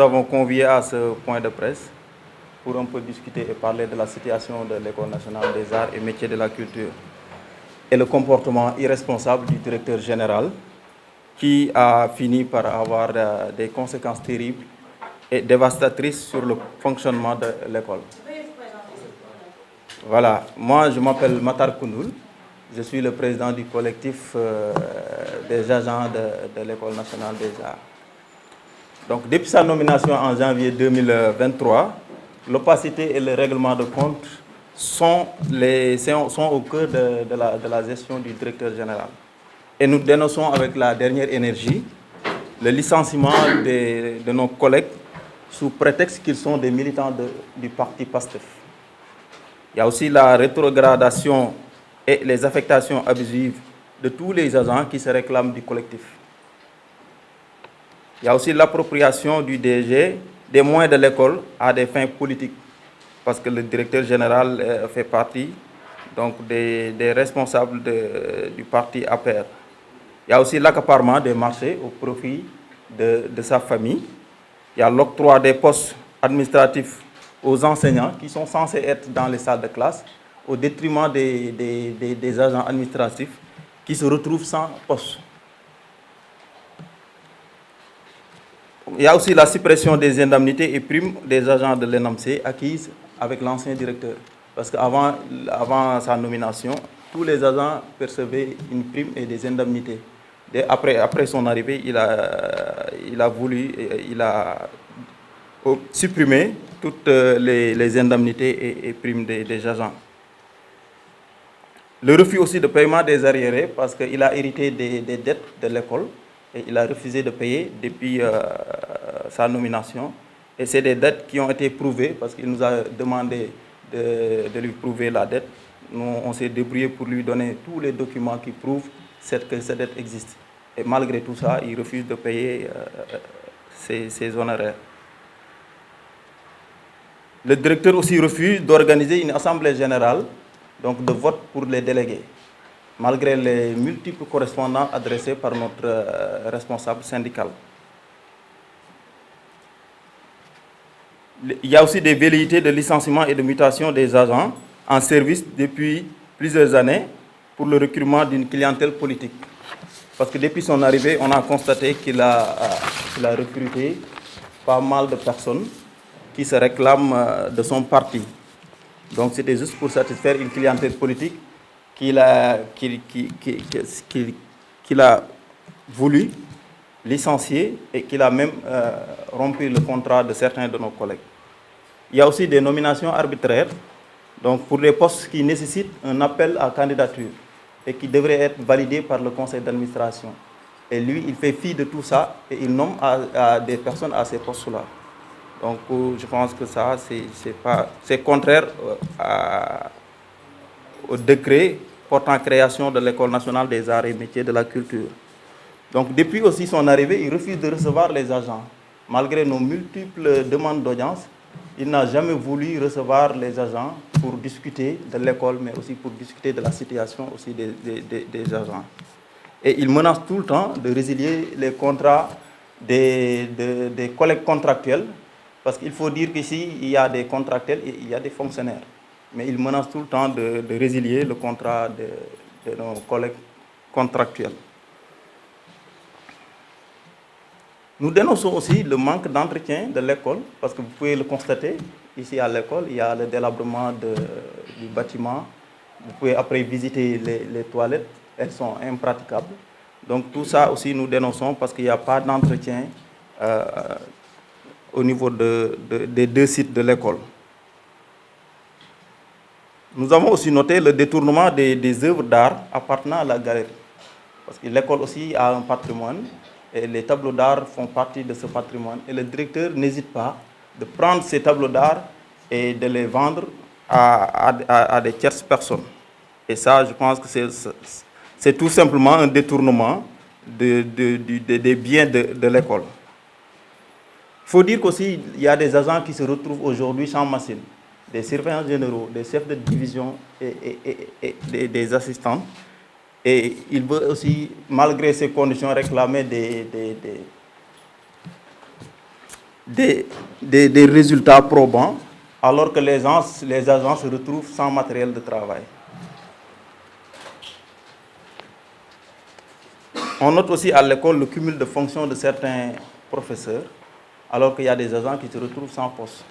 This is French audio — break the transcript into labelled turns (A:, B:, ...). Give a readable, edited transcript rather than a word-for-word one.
A: nous avons conviés à ce point de presse pour un peu discuter et parler de la situation de l'École nationale des arts et métiers de la culture et le comportement irresponsable du directeur général qui a fini par avoir des conséquences terribles et dévastatrices sur le fonctionnement de l'école. Voilà, moi je m'appelle Matar Koundoul, je suis le président du collectif des agents de l'École nationale des arts. Donc depuis sa nomination en janvier 2023, l'opacité et le règlement de compte sont au cœur de la gestion du directeur général. Et nous dénonçons avec la dernière énergie le licenciement de nos collègues sous prétexte qu'ils sont des militants du parti PASTEF. Il y a aussi la rétrogradation et les affectations abusives de tous les agents qui se réclament du collectif. Il y a aussi l'appropriation du DG des moyens de l'école à des fins politiques, parce que le directeur général fait partie donc, des responsables du parti APR. Il y a aussi l'accaparement des marchés au profit de sa famille. Il y a l'octroi des postes administratifs aux enseignants qui sont censés être dans les salles de classe au détriment des agents administratifs qui se retrouvent sans poste. Il y a aussi la suppression des indemnités et primes des agents de l'ENAMC acquises avec l'ancien directeur. Parce qu'avant sa nomination, tous les agents percevaient une prime et des indemnités. Après son arrivée, il a supprimé toutes les indemnités et primes des agents. Le refus aussi de paiement des arriérés, parce qu'il a hérité des dettes de l'école et il a refusé de payer depuis sa nomination. Et c'est des dettes qui ont été prouvées, parce qu'il nous a demandé de lui prouver la dette. Nous, on s'est débrouillé pour lui donner tous les documents qui prouvent que cette dette existe. Et malgré tout ça, il refuse de payer ses honoraires. Le directeur aussi refuse d'organiser une assemblée générale, donc de vote pour les délégués, malgré les multiples correspondances adressées par notre responsable syndical. Il y a aussi des velléités de licenciement et de mutation des agents en service depuis plusieurs années pour le recrutement d'une clientèle politique. Parce que depuis son arrivée, on a constaté qu'il a recruté pas mal de personnes qui se réclament de son parti. Donc c'était juste pour satisfaire une clientèle politique qu'il a voulu licencier et qu'il a même rompu le contrat de certains de nos collègues. Il y a aussi des nominations arbitraires, donc pour des postes qui nécessitent un appel à candidature et qui devraient être validés par le conseil d'administration. Et lui, il fait fi de tout ça et il nomme à des personnes à ces postes-là. Donc je pense que ça, c'est contraire au décret portant création de l'École nationale des arts et métiers de la culture. Donc depuis aussi son arrivée, il refuse de recevoir les agents. Malgré nos multiples demandes d'audience, il n'a jamais voulu recevoir les agents pour discuter de l'école, mais aussi pour discuter de la situation aussi des agents. Et il menace tout le temps de résilier les contrats des collègues contractuels, parce qu'il faut dire qu'ici, il y a des contractuels et il y a des fonctionnaires. Mais il menace tout le temps de résilier le contrat de nos collègues contractuels. Nous dénonçons aussi le manque d'entretien de l'école, parce que vous pouvez le constater, ici à l'école, il y a le délabrement du bâtiment. Vous pouvez après visiter les toilettes, elles sont impraticables. Donc tout ça aussi nous dénonçons parce qu'il n'y a pas d'entretien au niveau des deux sites de l'école. Nous avons aussi noté le détournement des œuvres d'art appartenant à la galerie, parce que l'école aussi a un patrimoine. Et les tableaux d'art font partie de ce patrimoine. Et le directeur n'hésite pas de prendre ces tableaux d'art et de les vendre à des tierces personnes. Et ça, je pense que c'est tout simplement un détournement des biens de l'école. Il faut dire qu'aussi, il y a des agents qui se retrouvent aujourd'hui sans machine, des surveillants généraux, des chefs de division et des assistants. Et il veut aussi, malgré ces conditions, réclamer des résultats probants, alors que les agents se retrouvent sans matériel de travail. On note aussi à l'école le cumul de fonctions de certains professeurs, alors qu'il y a des agents qui se retrouvent sans poste.